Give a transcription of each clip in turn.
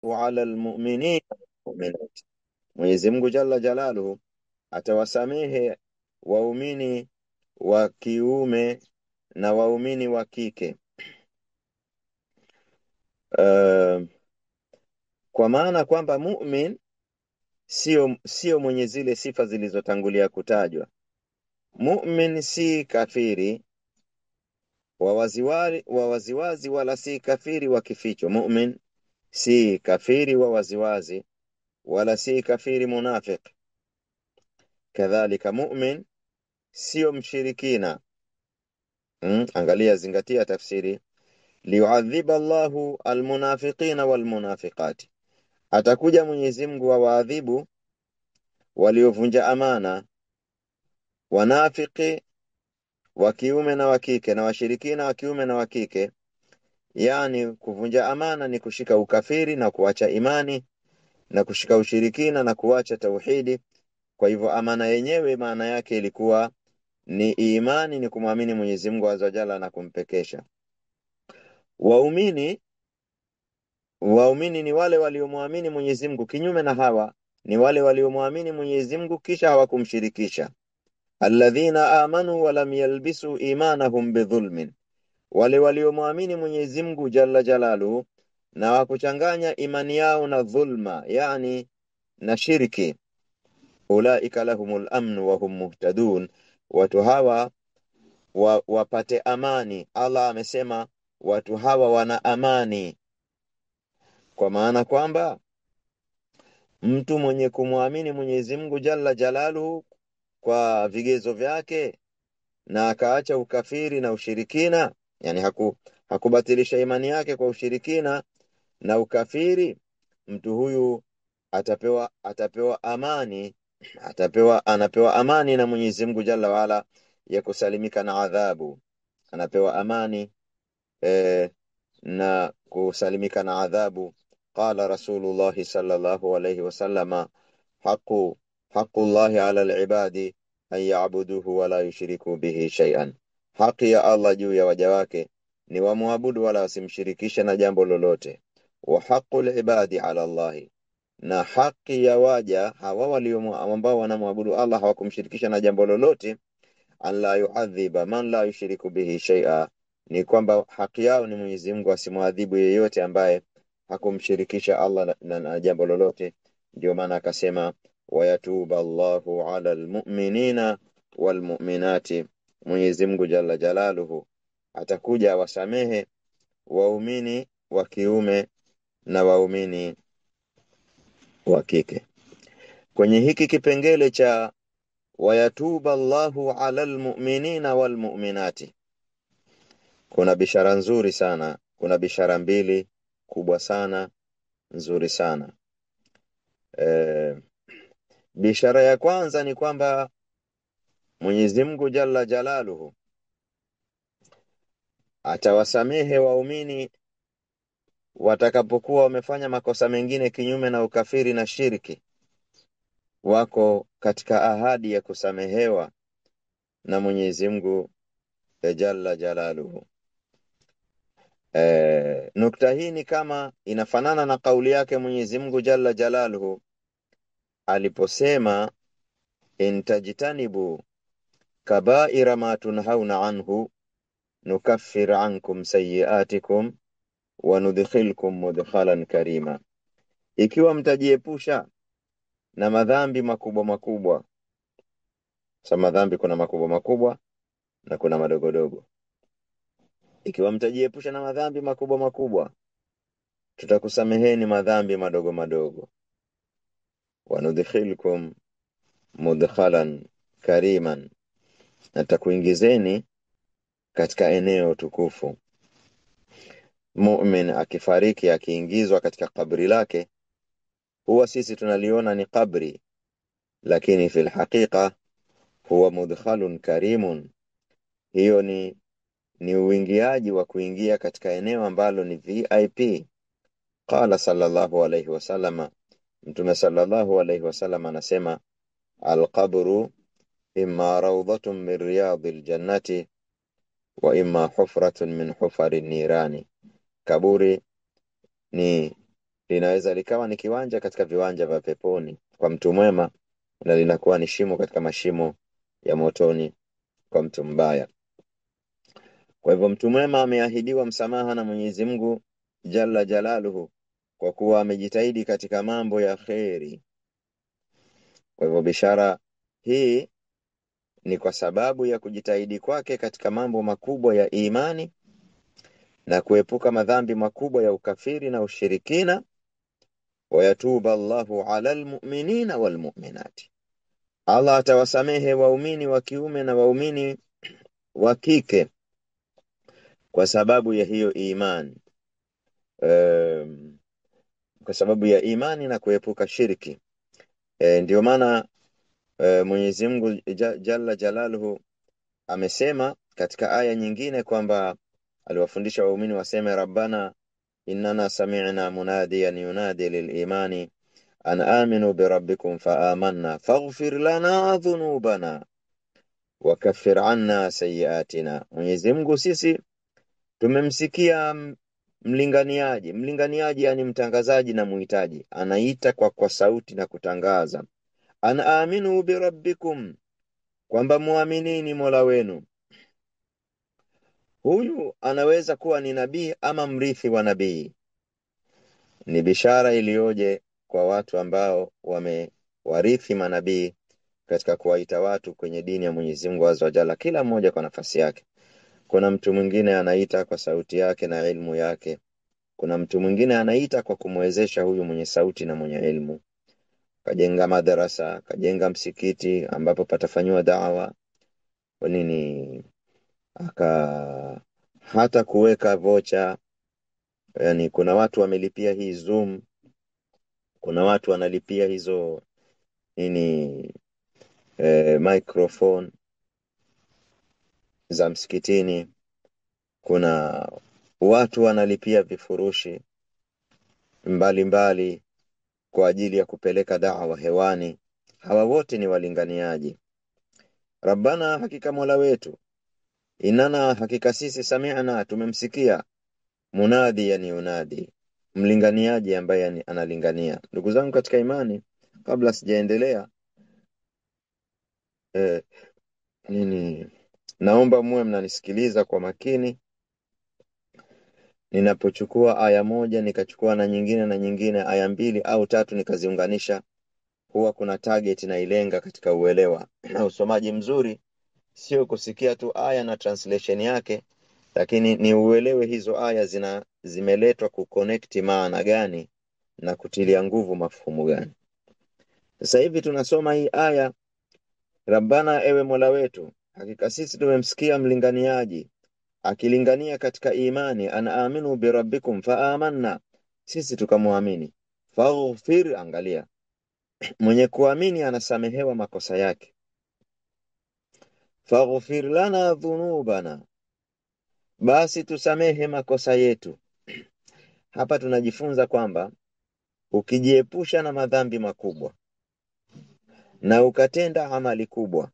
ala almu'minina walmu'minat, Mwenyezi Mungu jalla jalaluhu atawasamehe waumini wa kiume na waumini wa kike. Kwa maana kwamba mu'min sio mwenye zile sifa zilizotangulia kutajwa. Mu'min si kafiri wa waziwazi wala si kafiri wa kificho. Mu'min si kafiri wa waziwazi wala si kafiri munafiq. Kadhalika mu'min sio mshirikina. Angalia, zingatia tafsiri. Liyuadhiba Allahu almunafiqina walmunafiqati, atakuja Mwenyezi Mungu waadhibu waliovunja amana, wanafiki wa kiume na wa kike na washirikina wa kiume na wa kike. Yani kuvunja amana ni kushika ukafiri na kuacha imani, na kushika ushirikina na kuacha tauhidi. Kwa hivyo amana yenyewe maana yake ilikuwa ni imani, ni kumwamini Mwenyezi Mungu azza wa jalla na kumpekesha. Waumini ni wale waliomwamini Mwenyezi Mungu, kinyume na hawa ni wale waliomwamini Mwenyezi Mungu kisha hawakumshirikisha. Alladhina amanu wa lam yalbisu imanahum bidhulmin, wale waliomwamini Mwenyezi Mungu jalla jalaluhu na hawakuchanganya imani yao na dhulma, yani na shirki. Ulaika lahumul amnu wa hum muhtadun, watu hawa wapate amani. Allah amesema watu hawa wana amani, kwa maana kwamba mtu mwenye kumwamini Mwenyezi Mungu jalla jalaluhu kwa vigezo vyake na akaacha ukafiri na ushirikina, yani hakubatilisha imani yake kwa ushirikina na ukafiri, mtu huyu atapewa amani, anapewa amani na Mwenyezi Mungu jalla waala ya kusalimika na adhabu. Anapewa amani na kusalimika na adhabu. Qala Rasulullah sallallahu alayhi wasallama, haqqullahi ala alibadi an ya'buduhu wa la yushriku bihi shay'an, haki ya Allah juu ya waja wake ni wamwabudu wala wasimshirikishe na jambo lolote. Wa haqqul ibadi ala Allah, na haki ya waja hawa ambao wanamwabudu Allah hawakumshirikisha na jambo lolote, an la yu'adhiba man la yushriku bihi shay'a, ni kwamba haki yao ni Mwenyezi Mungu asimwadhibu yeyote ambaye hakumshirikisha Allah na jambo lolote. Ndio maana akasema wayatuba Allahu ala almu'minina walmu'minati, Mwenyezi Mungu jalla jalaluhu atakuja wasamehe waumini wa kiume na waumini wa kike. Kwenye hiki kipengele cha wayatuba Allahu ala almu'minina walmu'minati kuna bishara nzuri sana, kuna bishara mbili kubwa sana nzuri sana. Bishara ya kwanza ni kwamba Mwenyezi Mungu jalla jalaluhu atawasamehe waumini watakapokuwa wamefanya makosa mengine kinyume na ukafiri na shirki, wako katika ahadi ya kusamehewa na Mwenyezi Mungu jalla jalaluhu. Nukta hii ni kama inafanana na kauli yake Mwenyezi Mungu jalla jalaluhu aliposema, intajtanibu kabaira ma tunhauna anhu nukaffir ankum sayiatikum wa nudkhilkum mudkhalan karima, ikiwa mtajiepusha na madhambi makubwa makubwa. Sasa madhambi kuna makubwa makubwa na kuna madogo dogo. Ikiwa mtajiepusha na madhambi makubwa makubwa, tutakusameheni madhambi madogo madogo. Wa nudkhilkum mudkhalan kariman, na takuingizeni katika eneo tukufu. Mu'min akifariki, akiingizwa katika kabri lake, huwa sisi tunaliona ni kabri, lakini fil haqiqa huwa mudkhalun karimun. Hiyo ni uingiaji wa kuingia katika eneo ambalo ni VIP. Qala sallallahu alayhi wasallam, Mtume sallallahu alayhi wasallam anasema, alqabru imma rawdatun min riyadil jannati wa imma hufratun min hufari nirani, kaburi ni linaweza likawa ni kiwanja katika viwanja vya peponi kwa mtu mwema, na linakuwa ni shimo katika mashimo ya motoni kwa mtu mbaya. Kwa hivyo mtu mwema ameahidiwa msamaha na Mwenyezi Mungu Jalla Jalaluhu kwa kuwa amejitahidi katika mambo ya kheri. Kwa hivyo bishara hii ni kwa sababu ya kujitahidi kwake katika mambo makubwa ya imani na kuepuka madhambi makubwa ya ukafiri na ushirikina. Wayatuba Allahu ala almu'minina walmu'minati, Allah atawasamehe waumini wa kiume na waumini wa kike kwa sababu ya hiyo imani, kwa sababu ya imani na kuepuka shirki. Ndio maana Mwenyezi Mungu Jalla Jalaluhu amesema katika aya nyingine kwamba aliwafundisha waumini waseme rabbana innana sami'na munadiyan yunadi lil-imani an aminu bi rabbikum fa amanna faghfir lana dhunubana wa kaffir anna sayiatina. Mwenyezi Mungu, sisi tumemsikia mlinganiaji yani mtangazaji na muhitaji anaita kwa sauti na kutangaza an aminu bi rabbikum, kwamba muaminini Mola wenu. Huyu anaweza kuwa ni nabii ama mrithi wa nabii. Ni bishara iliyoje kwa watu ambao wamewarithi manabii katika kuwaita watu kwenye dini ya Mwenyezi Mungu Azza wa Jalla, kila mmoja kwa nafasi yake. Kuna mtu mwingine anaita kwa sauti yake na elimu yake. Kuna mtu mwingine anaita kwa kumwezesha huyu mwenye sauti na mwenye elimu. Kajenga madarasa, kajenga msikiti ambapo patafanywa da'wa. Kwa nini hata kuweka vocha? Yani kuna watu wamelipia hii Zoom, kuna watu wanalipia hizo microphone za msikitini, kuna watu wanalipia vifurushi mbalimbali kwa ajili ya kupeleka da'wa hewani. Hawa wote ni walinganiaji. Rabbana, hakika Mola wetu, inana, hakika sisi, sami'na, tumemsikia, munadi yani yunadi, mlinganiaji ambaye analingania. Ndugu zangu katika imani, kabla sijaendelea naomba muwe mnanisikiliza kwa makini. Ninapochukua aya moja nikachukua na nyingine na nyingine, aya 2 au 3 nikaziunganisha, huwa kuna target na ilenga katika uelewa. Na usomaji mzuri sio kusikia tu aya na translation yake, lakini ni uelewe hizo aya zimeletwa kuconnect maana gani na kutilia nguvu mafhumu gani. Sasa hivi tunasoma hii aya, Rabbana, ewe Mola wetu, hakika sisi tumemsikia mlinganiaji akilingania katika imani, ana aminu bi rabbikum fa amanna, sisi tukamwamini. Faghfir, angalia, mwenye kuamini anasamehewa makosa yake. Faghfir lana dhunubana, basi tusamehe makosa yetu. Hapa tunajifunza kwamba ukijiepusha na madhambi makubwa na ukatenda amali kubwa,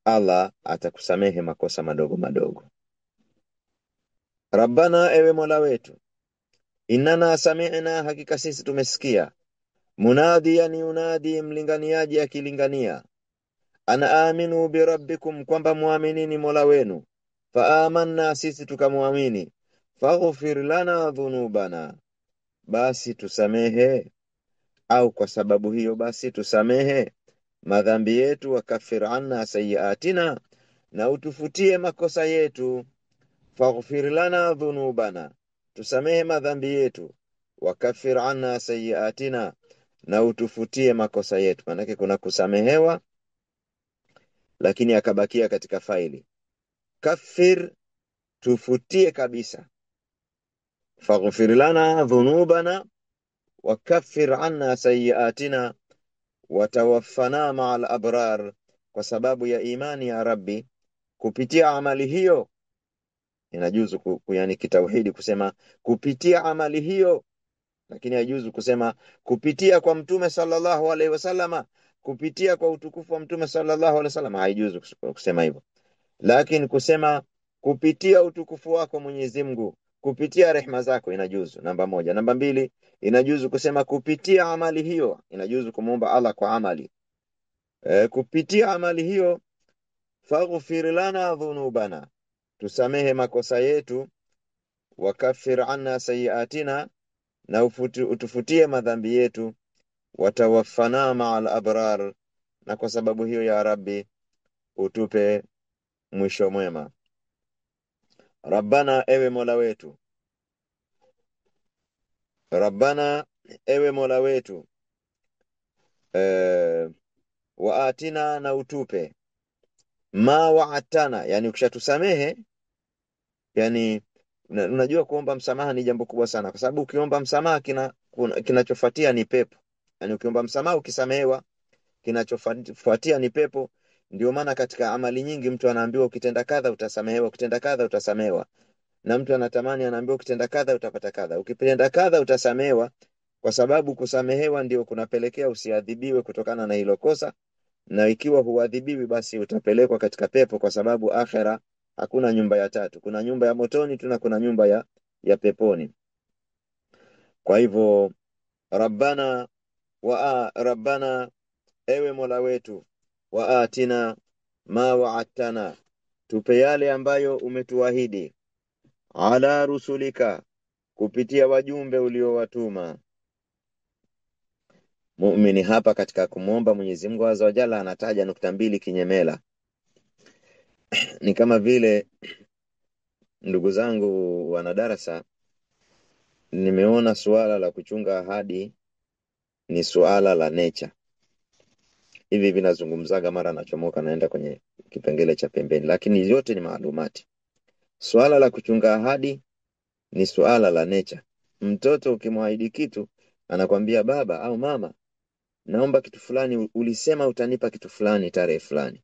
Allah atakusamehe makosa madogo madogo. Rabbana, ewe Mola wetu, inana sami'na, hakika sisi tumesikia, munadiyan yunadi, mlinganiaji akilingania, ana aminu bi rabbikum, kwamba muaminini Mola wenu. Fa amanna, sisi tukamwamini. Faghfir lana dhunubana, basi tusamehe, au kwa sababu hiyo basi tusamehe madhambi yetu. Wakafir anna sayiatina, na utufutie makosa yetu. Faghfir lana dhunubana, tusamehe madhambi yetu. Wakafir anna sayiatina, na utufutie makosa yetu. Manake kuna kusamehewa lakini akabakia katika faili. Kafir, tufutie kabisa. Faghfir lana dhunubana wakafir anna sayiatina watawaffana ma'al abrar, kwa sababu ya imani ya Rabbi. Kupitia amali hiyo inajuzu yani kitauhidi kusema kupitia amali hiyo, lakini haijuzu kusema kupitia kwa Mtume sallallahu alaihi wasallama, kupitia kwa utukufu wa Mtume sallallahu alaihi wasallam, haijuzu kusema hivyo. Lakini kusema kupitia utukufu wako Mwenyezi Mungu, kupitia rehema zako inajuzu, namba moja. Namba mbili, inajuzu kusema kupitia amali hiyo, inajuzu kumuomba Allah kwa amali. Kupitia amali hiyo, faghfir lana dhunubana, tusamehe makosa yetu, wakafir anna sayiatina, na utufutie madhambi yetu, watawaffana ma'al abrar, na kwa sababu hiyo ya Rabbi utupe mwisho mwema. Rabbana, ewe Mola wetu, Rabbana, ewe Mola wetu, waatina, na utupe, ma wa'atana, yani ukishatusamehe, yani unajua kuomba msamaha ni jambo kubwa sana, kwa sababu ukiomba msamaha kinachofuatia ni pepo. Yani ukiomba msamaha ukisamehewa, kinachofuatia ni pepo. Ndio maana katika amali nyingi mtu anaambiwa ukitenda kadha utasamehewa, ukitenda kadha utasamehewa. Na mtu anatamani, anaambiwa ukitenda kadha utapata kadha, ukitenda kadha utasamehewa, kwa sababu kusamehewa ndio kunapelekea usiadhibiwe kutokana na hilo kosa. Na ikiwa huadhibiwi, basi utapelekwa katika pepo, kwa sababu akhera hakuna nyumba ya tatu. Kuna nyumba ya motoni tu na kuna nyumba ya peponi. Kwa hivyo Rabbana, ewe Mola wetu, waatina ma wa'adtana, tupe yale ambayo umetuahidi, ala rusulika, kupitia wajumbe uliowatuma. Muumini hapa katika kumwomba Mwenyezi Mungu Azza wa Jalla anataja nukta mbili kinyemela. Ni kama vile, ndugu zangu wanadarasa, nimeona suala la kuchunga ahadi ni suala la nature. Hivi vinazungumzaga mara nachomoka naenda kwenye kipengele cha pembeni, lakini yote ni maalumati. Suala la kuchunga ahadi ni suala la nature. Mtoto ukimwahidi kitu, anakwambia baba au mama, naomba kitu fulani, ulisema utanipa kitu fulani tarehe fulani.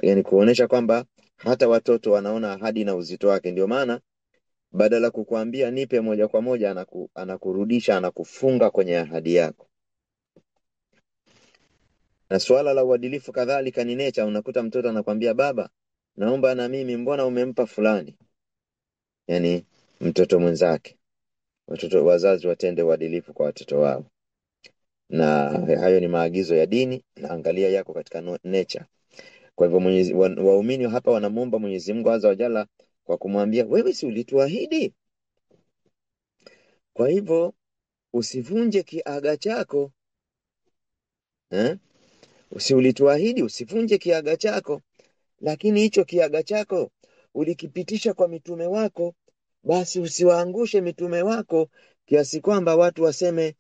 Yani kuonesha kwamba hata watoto wanaona ahadi na uzito wake. Ndio maana badala kukuambia nipe moja kwa moja, anakurudisha, anakufunga kwenye ahadi yako. Na suala la uadilifu kadhalika ni nature. Unakuta mtoto anakwambia baba, naomba na mimi, mbona umempa fulani? Yani mtoto mwenzake. Wazazi watende uadilifu kwa watoto wao, na hayo ni maagizo ya dini, na angalia yako katika nature. Kwa hivyo waumini hapa wanamuomba Mwenyezi Mungu Azza wa Jalla kwa kumwambia, wewe si ulituahidi? Kwa hivyo usivunje kiaga chako. Ulituahidi usivunje kiaga chako, lakini hicho kiaga chako ulikipitisha kwa mitume wako, basi usiwaangushe mitume wako kiasi kwamba watu waseme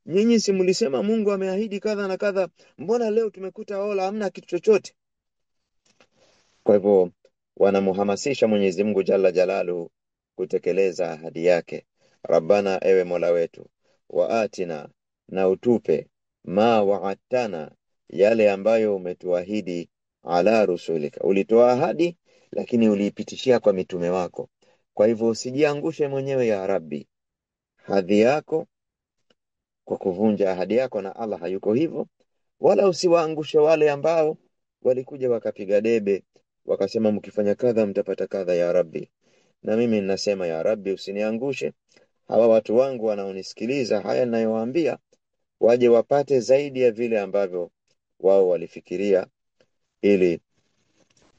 nyinyi si mlisema Mungu ameahidi kadha na kadha, mbona leo tumekuta wala hamna kitu chochote? Kwa hivyo wanamuhamasisha Mwenyezi Mungu Jalla Jalalu kutekeleza ahadi yake. Rabbana, ewe Mola wetu, waatina, na utupe, ma wa'adtana, yale ambayo umetuahidi, ala rusulika, ulitoa ahadi lakini uliipitishia kwa mitume wako. Kwa hivyo usijiangushe mwenyewe ya Rabbi hadhi yako kwa kuvunja ahadi yako, na Allah hayuko hivyo. Wala usiwaangushe wale ambao walikuja wakapiga debe wakasema mkifanya kadha mtapata kadha ya Rabbi. Na mimi ninasema ya Rabbi, usiniangushe. Hawa watu wangu wanaonisikiliza, haya ninayowaambia, waje wapate zaidi ya vile ambavyo wao walifikiria, ili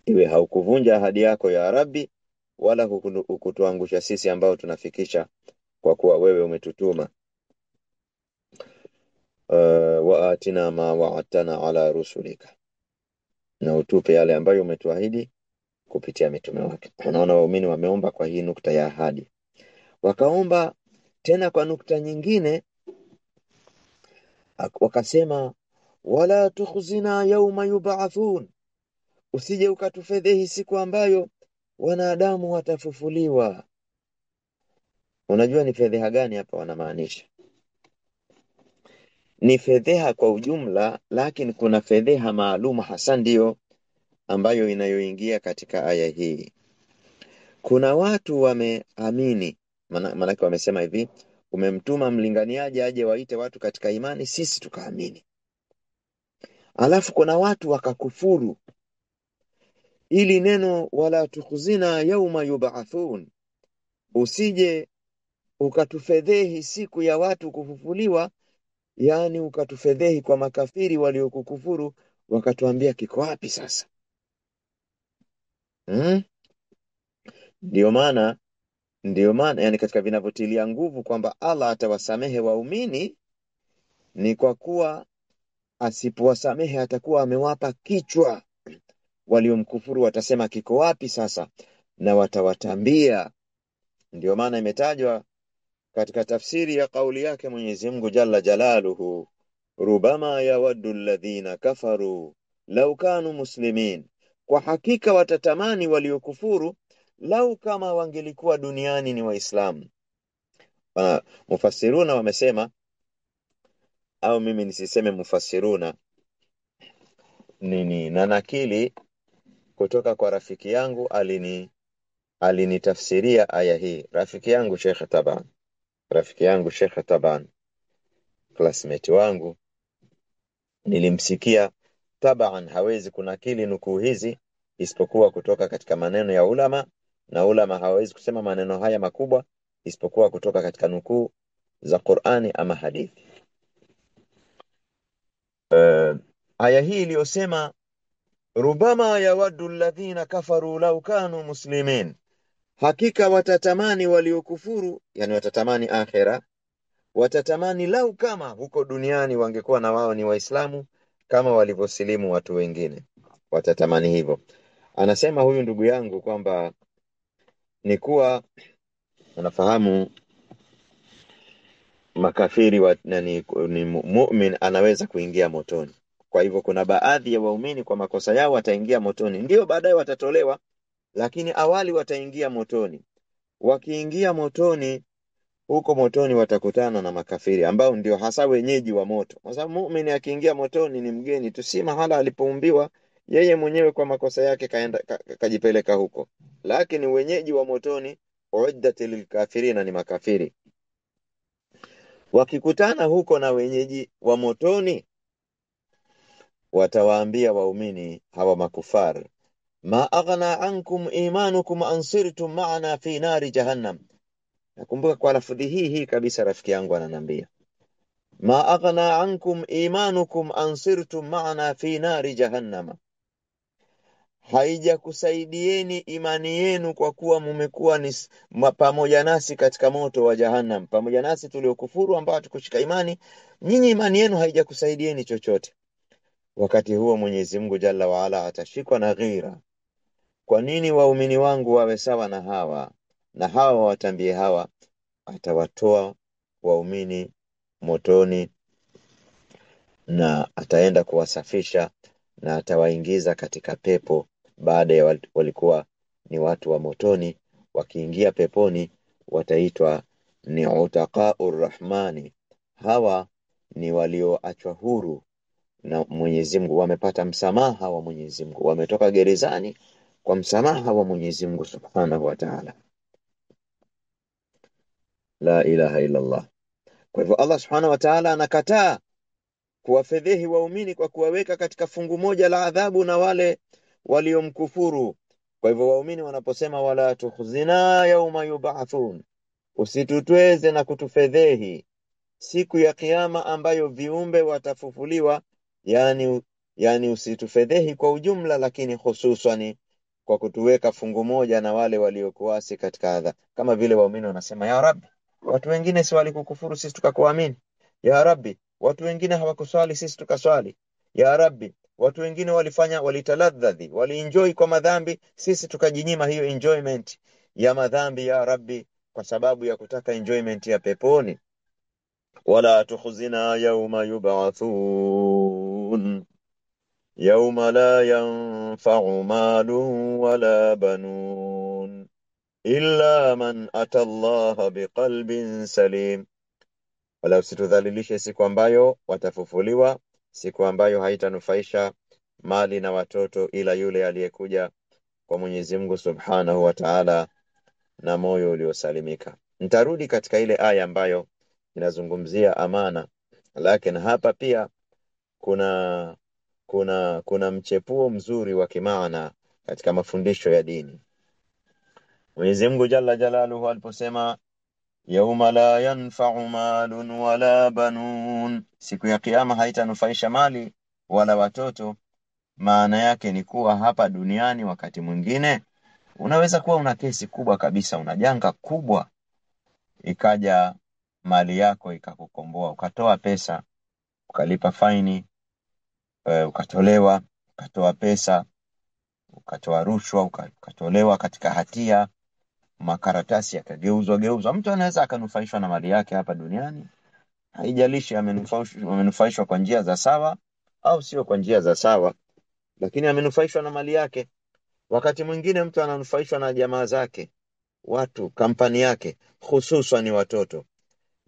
iwe haukuvunja ahadi yako ya Rabbi, wala hukutuangusha sisi ambao tunafikisha, kwa kuwa wewe umetutuma. Waatina ma wa'adtana ala rusulika, na utupe yale ambayo umetuahidi kupitia mitume wake. Unaona, waumini wameomba kwa hii nukta ya ahadi. Wakaomba tena kwa nukta nyingine, wakasema wala tukhzina yawma yub'athun, usije ukatufedhehi siku ambayo wanadamu watafufuliwa. Unajua ni fedheha gani hapa wanamaanisha? Ni fedheha kwa ujumla, lakini kuna fedheha maalum hasa ndio ambayo inayoingia katika aya hii. Kuna watu wameamini, maanake wamesema hivi, umemtuma mlinganiaji aje waite watu katika imani, sisi tukaamini. Alafu kuna watu wakakufuru. ili neno wala tukhzina yauma yub'athun, usije ukatufedhehi siku ya watu kufufuliwa, yani ukatufedhehi kwa makafiri waliokukufuru, wakatuambia kiko wapi sasa? Ndio maana yani katika vinavyotilia nguvu kwamba Allah atawasamehe waumini ni kwa kuwa asipowasamehe atakuwa amewapa kichwa. Waliomkufuru watasema kiko wapi sasa, na watawatambia. Ndio maana imetajwa katika tafsiri ya kauli yake Mwenyezi Mungu Jalla Jalaluhu, rubama yawaddu alladhina kafaru law kanu muslimin, kwa hakika watatamani waliokufuru lau kama wangelikuwa duniani ni Waislamu. Mufassiruna wamesema, au mimi nisiseme mufassiruna, na nakili kutoka kwa rafiki yangu alinitafsiria aya hii. Rafiki yangu Sheikh Taban, classmate wangu, nilimsikia. Taban hawezi kunakili nukuu hizi isipokuwa kutoka katika maneno ya ulama, na ulama hawezi kusema maneno haya makubwa isipokuwa kutoka katika nukuu za Qur'ani ama hadithi. Aya hii iliyosema rubama yawaddu alladhina kafaru law kanu muslimin, hakika watatamani waliokufuru, yani watatamani akhira, watatamani lau kama huko duniani wangekuwa na wao ni Waislamu kama walivyosilimu watu wengine, watatamani hivyo. Anasema huyu ndugu yangu kwamba ni kuwa unafahamu makafiri ni mu'min anaweza kuingia motoni. Kwa hivyo kuna baadhi ya waumini kwa makosa yao wataingia motoni, ndio baadaye watatolewa, lakini awali wataingia motoni. Wakiingia motoni, huko motoni watakutana na makafiri ambao ndio hasa wenyeji wa moto. Kwa sababu muumini akiingia motoni ni mgeni tu, si mahala alipoumbiwa yeye mwenyewe, kwa makosa yake kajipeleka huko, lakini wenyeji wa motoni uiddatil lilkafirina ni makafiri. Wakikutana huko na wenyeji wa motoni, watawaambia waumini hawa makufar, ma aghna ankum imanukum ansirtum ma'ana fi nari jahannam. Nakumbuka kwa lafudhi hii kabisa rafiki yangu ananiambia, ma aghna ankum imanukum ansirtum ma'ana fi nari jahannam, haijakusaidieni imani yenu kwa kuwa mumekuwa ni pamoja nasi katika moto wa jahannam, pamoja nasi tuliokufuru ambao tukushika imani, nyinyi imani yenu haijakusaidieni chochote. Wakati huo Mwenyezi Mungu Jalla wa Ala atashikwa na ghira. Kwa nini waumini wangu wawe sawa na hawa, na hawa watambie hawa? Atawatoa waumini motoni na ataenda kuwasafisha na atawaingiza katika pepo. Baada ya walikuwa ni watu wa motoni, wakiingia peponi wataitwa ni utaqaur rahmani. Hawa ni walioachwa huru na Mwenyezi Mungu, wamepata msamaha wa Mwenyezi Mungu, wametoka gerezani kwa msamaha wa Mwenyezi Mungu Subhanahu wa Ta'ala. La ilaha illa Allah. Kwa hivyo Allah Subhanahu wa Ta'ala anakataa kuwafedhehi waumini kwa kuwaweka katika fungu moja la adhabu na wale waliomkufuru. Kwa hivyo waumini wanaposema wala tukhzina yauma yub'athun, usitutweze na kutufedhehi siku ya kiyama ambayo viumbe watafufuliwa, yani usitufedhehi kwa ujumla, lakini hususani kwa kutuweka fungu moja na wale waliokuasi katika adha. Kama vile waumini wanasema, ya Rabbi, watu wengine si walikukufuru sisi tukakuamini. Ya Rabbi, watu wengine hawakuswali sisi tukaswali. Ya Rabbi, watu wengine walitaladhadhi, walienjoy kwa madhambi, sisi tukajinyima hiyo enjoyment ya madhambi ya Rabbi kwa sababu ya kutaka enjoyment ya peponi. Wala tukhzina yawma yub'athun yawma la yanfa'u malun wala banun illa man ata Allah biqalbin salim. Wala usitudhalilishe siku ambayo watafufuliwa, siku ambayo haitanufaisha mali na watoto ila yule aliyekuja kwa Mwenyezi Mungu Subhanahu wa Ta'ala na moyo uliosalimika. Nitarudi katika ile aya ambayo inazungumzia amana, lakini hapa pia kuna mchepuo mzuri wa kimaana katika mafundisho ya dini. Mwenyezi Mungu Jalla Jalaluhu aliposema yauma la yanfa'u malun wala banun, siku ya kiyama haitanufaisha mali wala watoto. Maana yake ni kuwa hapa duniani wakati mwingine unaweza kuwa una kesi kubwa kabisa, una janga kubwa, ikaja mali yako ikakukomboa, ukatoa pesa, ukalipa faini, ukatolewa, ukatoa pesa, ukatoa rushwa, ukatolewa katika hatia, makaratasi yakageuzwa. Mtu anaweza akanufaishwa na mali yake hapa duniani, haijalishi amenufaishwa kwa njia za sawa au sio kwa njia za sawa, lakini amenufaishwa na mali yake. Wakati mwingine mtu ananufaishwa na jamaa zake, watu, kampani yake, hususan ni watoto.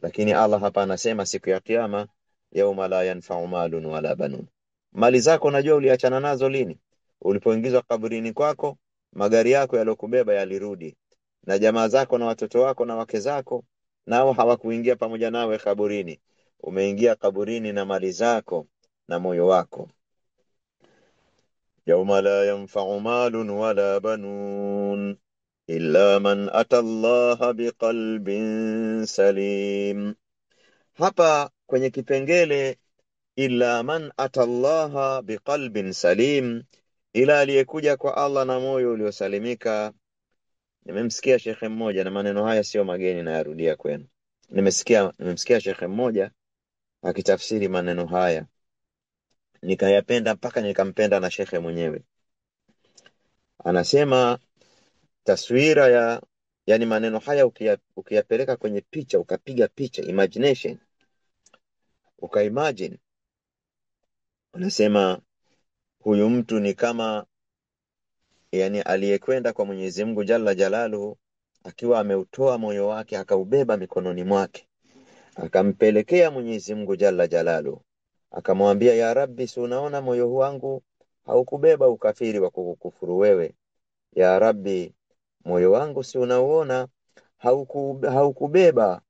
Lakini Allah hapa anasema siku ya kiyama, yauma la yanfa'u malun wala banun. Mali zako unajua uliachana nazo lini? Ulipoingizwa kaburini kwako, magari yako yaliyokubeba yalirudi, na jamaa zako na watoto wako na wake zako nao hawakuingia pamoja nawe kaburini. Umeingia kaburini na mali zako na moyo wako. Yauma la yanfa'u malun wala banun illa man ata Allah biqalbin salim. Hapa kwenye kipengele illa man ata Allah biqalbin salim, ila aliyekuja kwa Allah na moyo uliosalimika. Nimemsikia shekhe mmoja, na maneno haya sio mageni, na yarudia kwenu. Nimemsikia shekhe mmoja akitafsiri maneno haya, nikayapenda mpaka nikampenda na shekhe mwenyewe. Anasema taswira yani maneno haya ukiyapeleka kwenye picha, ukapiga picha, imagination, ukaimagine, anasema huyu mtu ni kama yani aliyekwenda kwa Mwenyezi Mungu Jalla Jalaluhu akiwa ameutoa moyo wake, akaubeba mikononi mwake, akampelekea Mwenyezi Mungu Jalla Jalaluhu, akamwambia ya Rabbi, si unaona moyo wangu haukubeba ukafiri wa kukufuru wewe? Ya Rabbi, moyo wangu si unauona haukubeba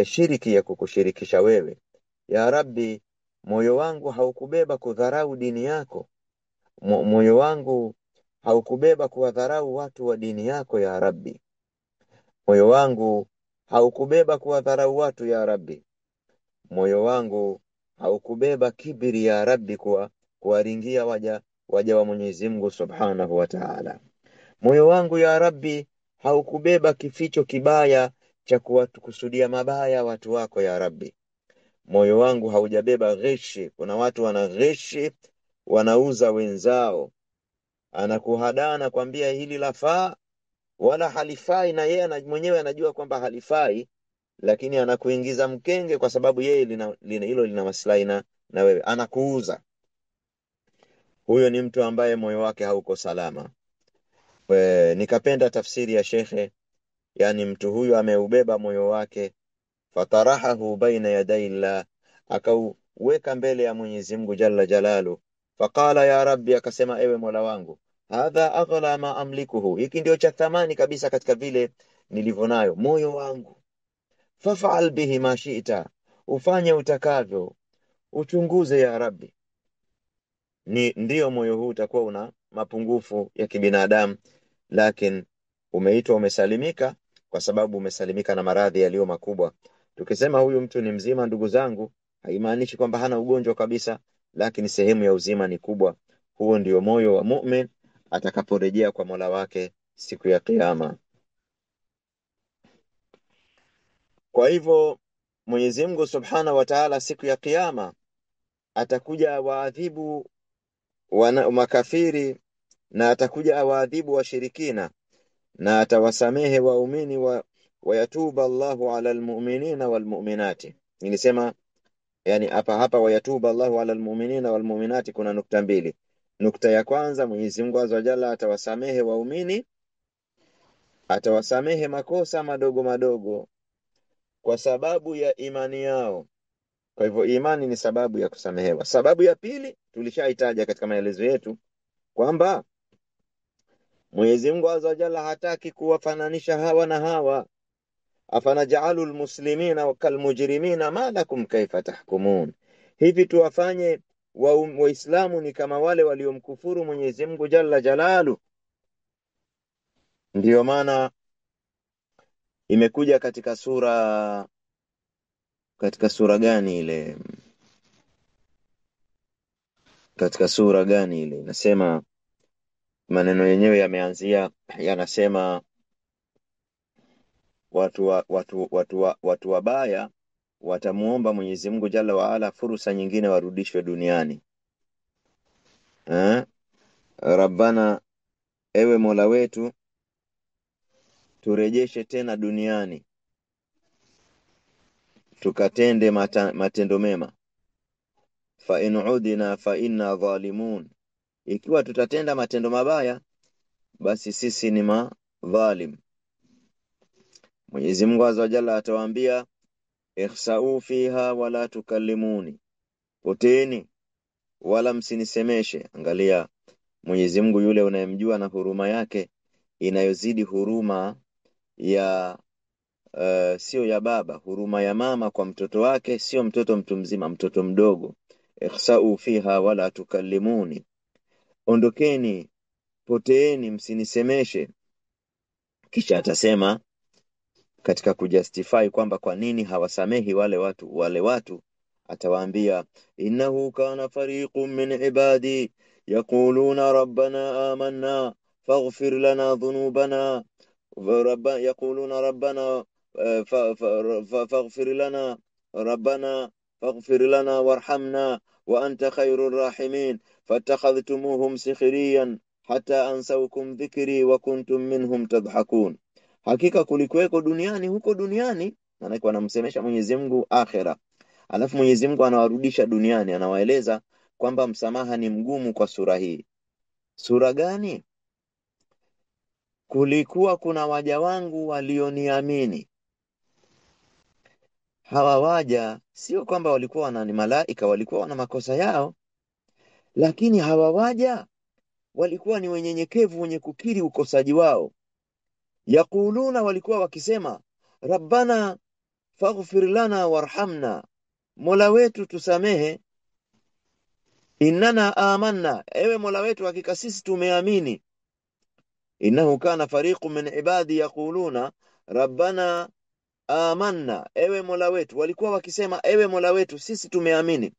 shiriki ya kukushirikisha wewe? Ya Rabbi, moyo wangu haukubeba kudharau dini yako, moyo wangu haukubeba kuwadharau watu wa dini yako ya Rabbi, moyo wangu haukubeba kuwadharau watu ya Rabbi, moyo wangu haukubeba kibiri ya Rabbi, kuwaringia waja wa Mwenyezi Mungu Subhanahu wa Ta'ala. Moyo wangu ya Rabbi haukubeba kificho kibaya cha kuwakusudia mabaya watu wako ya Rabbi. Moyo wangu haujabeba ghishi. Kuna watu wana ghishi, wanauza wenzao, anakuhadana kwambia hili lafaa wala halifai, na yeye mwenyewe anajua kwamba halifai, lakini anakuingiza mkenge kwa sababu yeye hilo lina maslahi na wewe, anakuuza. Huyo ni mtu ambaye moyo wake hauko salama. Nikapenda tafsiri ya shekhe, yani mtu huyu ameubeba moyo wake, fatarahahu baina yaday Allah, akauweka mbele ya Mwenyezi Mungu Jalla Jalalu. Faqala ya Rabbi, akasema ewe Mola wangu, hadha aghla ma amlikuhu, hiki ndio cha thamani kabisa katika vile nilivyonayo, moyo wangu. Faf'al bihi ma shi'ta, ufanye utakavyo, uchunguze ya Rabbi. Ndio moyo huu utakuwa una mapungufu ya kibinadamu, lakini umeitwa umesalimika kwa sababu umesalimika na maradhi yaliyo makubwa. Tukisema huyu mtu ni mzima, ndugu zangu, haimaanishi kwamba hana ugonjwa kabisa, lakini sehemu ya uzima ni kubwa. Huo ndio moyo wa mu'min atakaporejea kwa Mola wake siku ya kiyama. Kwa hivyo Mwenyezi Mungu Subhanahu wa Ta'ala siku ya kiyama atakuja waadhibu makafiri, na atakuja awaadhibu washirikina, na atawasamehe waumini wayatuba Allahu ala almu'minina walmu'minati. Nilisema yani hapa wayatuba Allahu ala almu'minina walmu'minati kuna nukta mbili. Nukta ya kwanza, Mwenyezi Mungu Azza wa Jalla atawasamehe waumini, atawasamehe makosa madogo madogo kwa sababu ya imani yao. Kwa hivyo imani ni sababu ya kusamehewa. Sababu ya pili tulishaitaja katika maelezo yetu kwamba Mwenyezi Mungu Azza wa Jalla hataki kuwafananisha hawa na hawa. Afanaj'alu almuslimina kalmujrimina ma lakum kaifa tahkumun, hivi tuwafanye waislamu ni kama wale waliomkufuru Mwenyezi Mungu Jalla Jalalu? Ndiyo maana imekuja katika sura gani ile? Katika sura gani ile? Nasema maneno yenyewe yameanzia, yanasema watu wabaya watamuomba Mwenyezi Mungu Jalla wa Ala fursa nyingine warudishwe duniani. Rabbana, ewe Mola wetu, turejeshe tena duniani tukatende matendo mema. Fa in udina fa inna dhalimun, ikiwa tutatenda matendo mabaya basi sisi ni madhalim. Mwenyezi Mungu Azza wa Jalla atawaambia, ikhsa'u fiha wala tukallimuni, poteni wala msinisemeshe. Angalia Mwenyezi Mungu yule unayemjua na huruma yake inayozidi huruma ya sio ya baba, huruma ya mama kwa mtoto wake, sio mtoto mtu mzima, mtoto mdogo. Ikhsa'u fiha wala tukallimuni, ondokeni, poteeni, msinisemeshe. Kisha atasema katika kujustify kwamba kwa nini hawasamehi wale watu atawaambia, innahu kana fariqun min ibadi yaquluna rabbana amanna faghfir lana dhunubana يقولون ربنا فاغفر لنا ربنا فاغفر لنا وارحمنا وأنت خير الراحمين فاتخذتموهم سخريا حتى أنسوكم ذكري وكنتم منهم تضحكون. Hakika kulikuweko duniani, huko duniani maana anamsemesha Mwenyezi Mungu akhera, alafu Mwenyezi Mungu anawarudisha duniani, anawaeleza kwamba msamaha ni mgumu kwa sura hii. Sura gani? Kulikuwa kuna waja wangu walioniamini. Hawa waja sio kwamba walikuwa ni malaika, walikuwa wana makosa yao, lakini hawa waja walikuwa ni wenyenyekevu, wenye kukiri ukosaji wao. Yakuluna, walikuwa wakisema, rabbana faghfir lana warhamna, Mola wetu tusamehe. Innana amanna, ewe Mola wetu hakika sisi tumeamini. Innahu kana fariqun min ibadi yaquluna rabbana amanna, ewe Mola wetu, walikuwa wakisema ewe Mola wetu sisi tumeamini.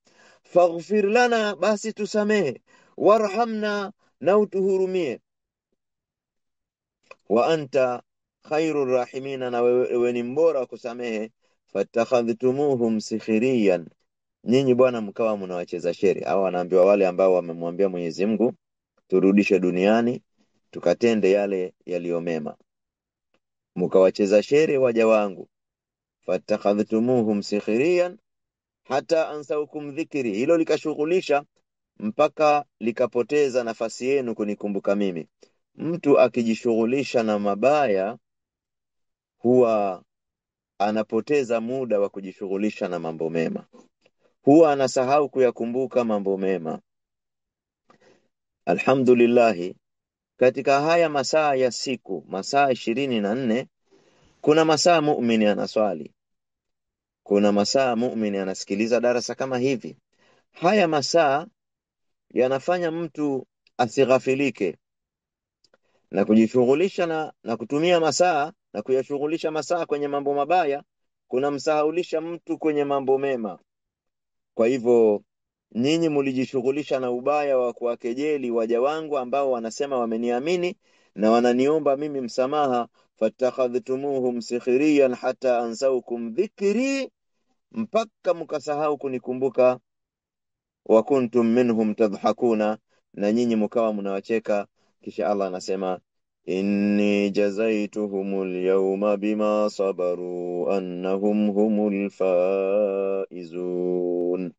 Faghfir lana, basi tusamehe. Warhamna, na utuhurumie. Wa anta khairur rahimina, na wewe ni mbora kusamehe. Fatakhadhtumuhum sikhiriyan, nyinyi bwana mkawa mnawacheza shere. Hao wanaambiwa wale ambao wamemwambia Mwenyezi Mungu turudishe duniani tukatende yale yaliyomema, mkawacheza shere waja wangu. Fatakhadhtumuhum sikhiriyan hata ansaukum dhikri, hilo likashughulisha mpaka likapoteza nafasi yenu kunikumbuka mimi. Mtu akijishughulisha na mabaya huwa anapoteza muda wa kujishughulisha na mambo mema, huwa anasahau kuyakumbuka mambo mema. Alhamdulillah, katika haya masaa ya siku, masaa 24, kuna masaa muumini anaswali, kuna masaa muumini anasikiliza darasa kama hivi. Haya masaa yanafanya mtu asighafilike na kujishughulisha na kutumia masaa na kuyashughulisha masaa kwenye mambo mabaya, kuna msahaulisha mtu kwenye mambo mema. Kwa hivyo nyinyi mlijishughulisha na ubaya wa kuwakejeli waja wangu ambao wanasema wameniamini na wananiomba mimi msamaha. Fatakhadhtumuhum sikhiriyan hata ansaukum dhikri, mpaka mkasahau kunikumbuka. Wa kuntum minhum tadhakuna, na nyinyi mkawa mnawacheka. Kisha Allah anasema, inni jazaituhumul yawma bima sabaru annahum humul faizun,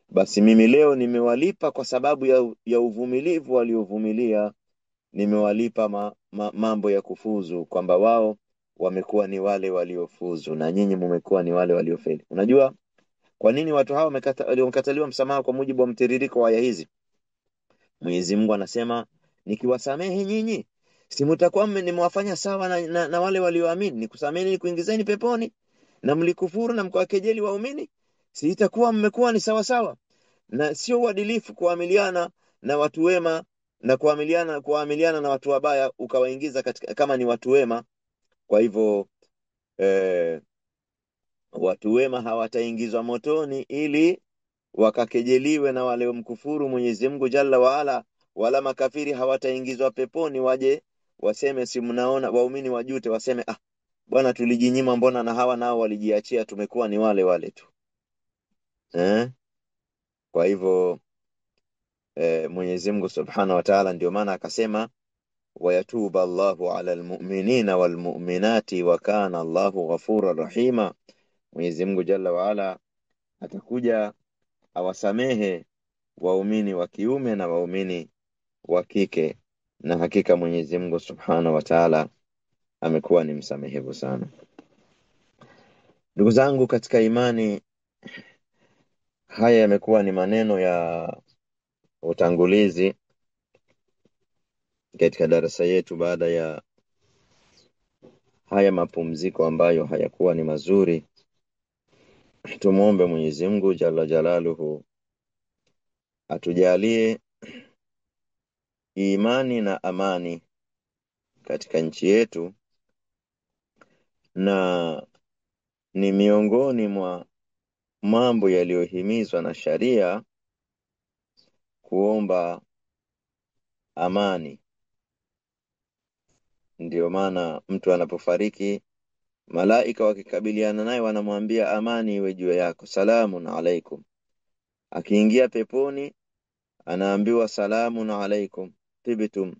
basi mimi leo nimewalipa kwa sababu ya uvumilivu waliovumilia, nimewalipa mambo ya kufuzu, kwamba wao wamekuwa ni wale waliofuzu na nyinyi mmekuwa ni wale waliofeli. Unajua kwa nini watu hao wamekataliwa msamaha kwa mujibu wa mtiririko wa aya hizi? Mwenyezi Mungu anasema, nikiwasamehe nyinyi si mtakuwa nimewafanya sawa na wale walioamini? Nikusameheni nikuingizeni peponi, na mlikufuru na mkawakejeli waumini, si itakuwa mmekuwa ni sawa sawa? Na sio uadilifu kuamiliana na watu wema na kuamiliana na watu wabaya ukawaingiza katika kama ni watu wema. Kwa hivyo watu wema hawataingizwa motoni ili wakakejeliwe na wale mkufuru Mwenyezi Mungu Jalla waala, wala makafiri hawataingizwa peponi waje waseme, si mnaona, waumini wajute waseme, bwana tulijinyima, mbona na hawa nao walijiachia, tumekuwa ni wale wale tu. Kwa hivyo Mwenyezi Mungu Subhanahu wa Ta'ala ndio maana akasema wayatuba Allahu ala almu'minina walmu'minati wa kana Allahu ghafurur rahima. Mwenyezi Mungu Jalla waala atakuja awasamehe waumini wa kiume na waumini wa kike, na hakika Mwenyezi Mungu Subhanahu wa Ta'ala amekuwa ni msamehevu sana. Ndugu zangu katika imani, haya yamekuwa ni maneno ya utangulizi katika darasa yetu baada ya haya mapumziko ambayo hayakuwa ni mazuri. Tumuombe Mwenyezi Mungu Jalla Jalaluhu atujalie imani na amani katika nchi yetu, na ni miongoni mwa mambo yaliyohimizwa na sharia kuomba amani. Ndio maana mtu anapofariki malaika wakikabiliana naye wanamwambia amani iwe juu yako, salamun alaikum. Akiingia peponi anaambiwa salamun alaikum tibtum,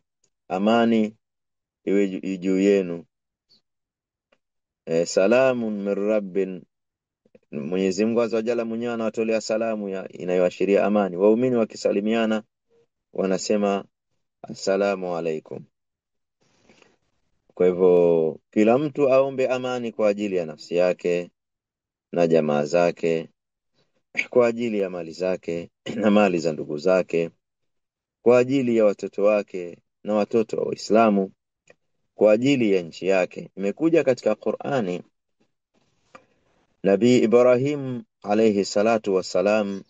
amani iwe juu yenu. Salamun min rabbin, Mwenyezi Mungu Azza wa Jalla mwenyewe anawatolea salamu inayoashiria amani. Waumini wakisalimiana wanasema assalamu alaikum. Kwa hivyo kila mtu aombe amani kwa ajili ya nafsi yake na jamaa zake, kwa ajili ya mali zake na mali za ndugu zake, kwa ajili ya watoto wake na watoto wa Uislamu, kwa ajili ya nchi yake. Imekuja katika Qur'ani, Nabii Ibrahim alayhi salatu wassalam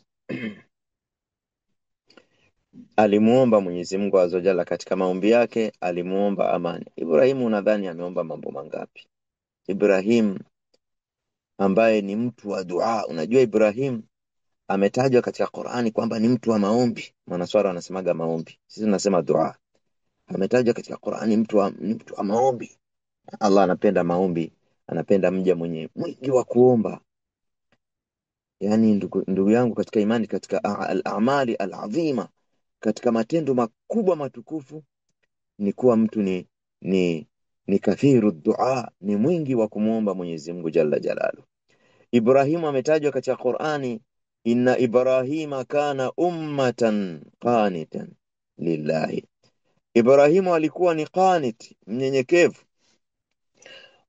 alimuomba Mwenyezi Mungu Azza wa Jalla katika maombi yake, alimuomba amani. Ibrahim, unadhani ameomba mambo mangapi? Ibrahim ambaye ni mtu wa dua. Unajua Ibrahim ametajwa katika Qur'ani kwamba ni mtu wa maombi. Manaswara wanasemaga maombi, sisi tunasema dua. Ametajwa katika Qur'ani mtu wa maombi. Allah anapenda maombi, anapenda mja mwenye mwingi wa kuomba. Yani ndugu yangu katika imani, katika al-a'mali al-azima, katika matendo makubwa matukufu ni kuwa mtu ni kathiru dua, ni mwingi wa kumuomba Mwenyezi Mungu Jalla Jalalu. Ibrahim ametajwa katika Qur'ani, inna Ibrahima kana ummatan qanitan lillahi. Ibrahimu alikuwa ni qanit, mnyenyekevu.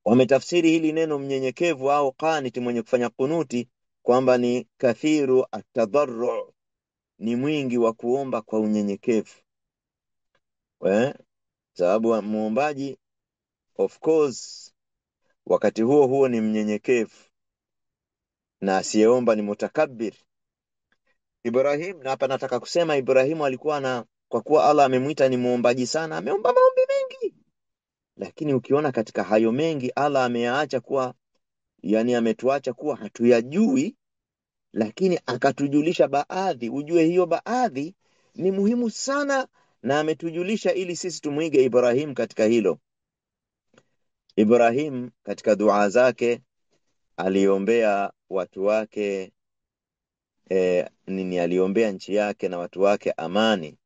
Wametafsiri hili neno mnyenyekevu au qanit, mwenye kufanya kunuti, kwamba ni kathiru at-tadarru, ni mwingi wa kuomba kwa unyenyekevu. Sababu muombaji of course wakati huo ni mnyenyekevu, na asiyeomba ni mutakabbir. Ibrahim, na hapa nataka kusema Ibrahimu alikuwa kwa kuwa Allah amemuita ni muombaji sana, ameomba maombi mengi. Lakini ukiona katika hayo mengi Allah ameyaacha kuwa, yani ametuacha kuwa hatuyajui, lakini akatujulisha baadhi. Ujue hiyo baadhi ni muhimu sana, na ametujulisha ili sisi tumuige Ibrahim katika hilo. Ibrahim katika dua zake aliombea watu wake aliombea nchi yake na watu wake amani,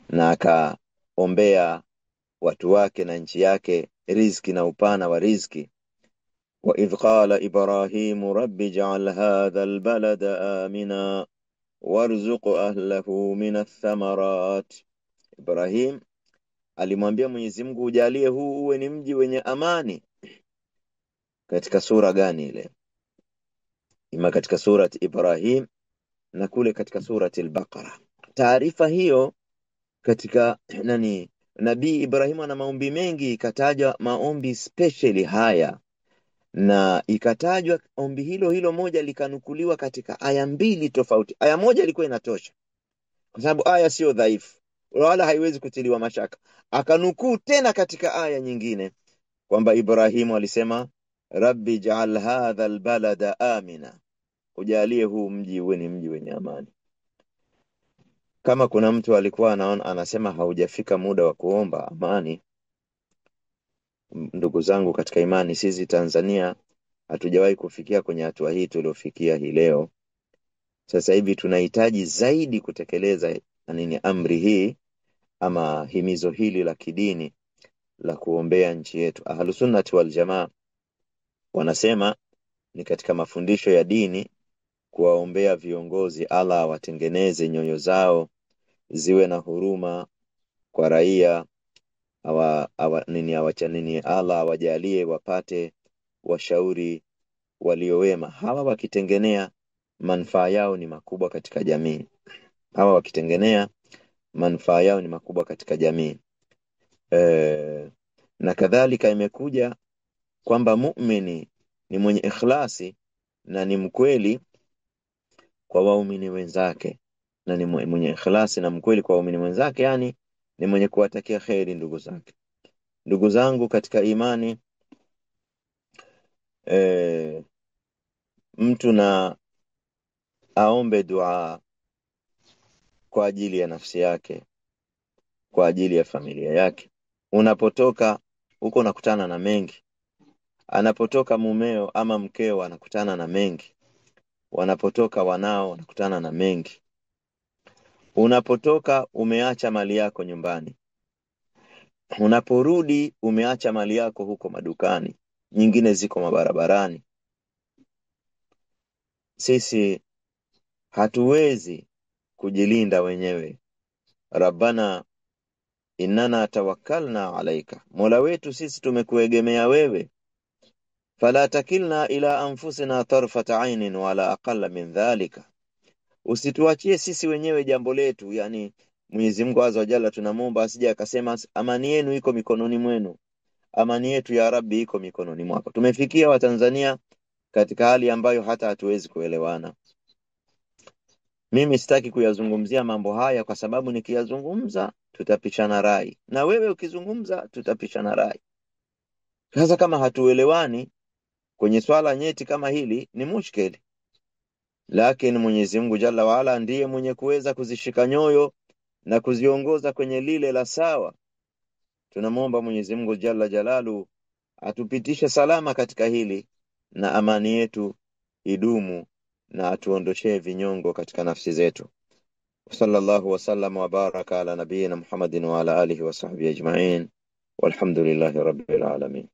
na akaombea watu wake na nchi yake riziki na upana wa riziki. Wa idh qala Ibrahim rabbi ij'al hadha albalada amina warzuq ahlahu min athamarat. Ibrahim alimwambia Mwenyezi Mungu, ujalie huu uwe ni mji wenye amani. Katika sura gani ile? Ima katika surati Ibrahim na kule katika surati al-Baqara. Taarifa hiyo katika Nabii Ibrahim ana maombi mengi, ikatajwa maombi specially haya, na ikatajwa ombi hilo moja likanukuliwa katika aya mbili tofauti. Aya moja ilikuwa inatosha, kwa sababu aya sio dhaifu. wala haiwezi kutiliwa mashaka. Akanukuu tena katika aya nyingine kwamba Ibrahimu alisema rabbi ja'al hadha albalada amina, ujalie huu mji uwe ni mji wenye amani. Kama kuna mtu alikuwa anasema haujafika muda wa kuomba amani, ndugu zangu katika imani, sisi Tanzania hatujawahi kufikia kwenye hatua hii tuliofikia hii leo. Sasa hivi tunahitaji zaidi kutekeleza amri hii ama himizo hili la kidini la kuombea nchi yetu. Ahlus Sunnah wal Jamaa wanasema ni katika mafundisho ya dini kuwaombea viongozi, Allah awatengeneze nyoyo zao ziwe na huruma kwa raia, Allah awajalie wapate washauri waliowema. Hawa wakitengenea, manufaa yao ni makubwa katika jamii. Hawa wakitengenea, manufaa yao ni makubwa katika jamii. Na kadhalika imekuja kwamba muumini ni mwenye ikhlasi na ni mkweli kwa waumini wenzake, na ni mwenye ikhlasi na mkweli kwa waumini wenzake, yani ni mwenye kuwatakia kheri ndugu zake. Ndugu zangu katika imani, mtu na aombe dua kwa ajili ya nafsi yake, kwa ajili ya familia yake. Unapotoka huko unakutana na mengi. Anapotoka mumeo ama mkeo anakutana na mengi. Wanapotoka wanao wanakutana na mengi. Unapotoka umeacha mali yako nyumbani. Unaporudi umeacha mali yako huko madukani, nyingine ziko mabarabarani. Sisi hatuwezi kujilinda wenyewe. Rabbana innana tawakkalna alaika, Mola wetu sisi tumekuegemea wewe. Fala takilna ila anfusina tarfata ainin wala aqalla min dhalika, usituachie sisi wenyewe jambo letu. Yani Mwenyezi Mungu Azza wa Jalla tunamuomba asije akasema amani yenu iko mikononi mwenu, amani yetu ya Rabbi iko mikononi mwako. Tumefikia Watanzania katika hali ambayo hata hatuwezi kuelewana. Mimi sitaki kuyazungumzia mambo haya kwa sababu nikiyazungumza tutapishana rai, na wewe ukizungumza tutapishana rai. Sasa kama hatuelewani kwenye swala nyeti kama hili ni mushkeli. Lakini Mwenyezi Mungu Jalla waala ndiye mwenye kuweza kuzishika nyoyo na kuziongoza kwenye lile la sawa. Tunamuomba Mwenyezi Mungu Jalla Jalalu atupitishe salama katika hili na amani yetu idumu, na atuondoshee vinyongo katika nafsi zetu. Sallallahu wasallam wa baraka ala nabiyina Muhammadin wa ala alihi wa sahbihi ajma'in, walhamdulillahi rabbil alamin.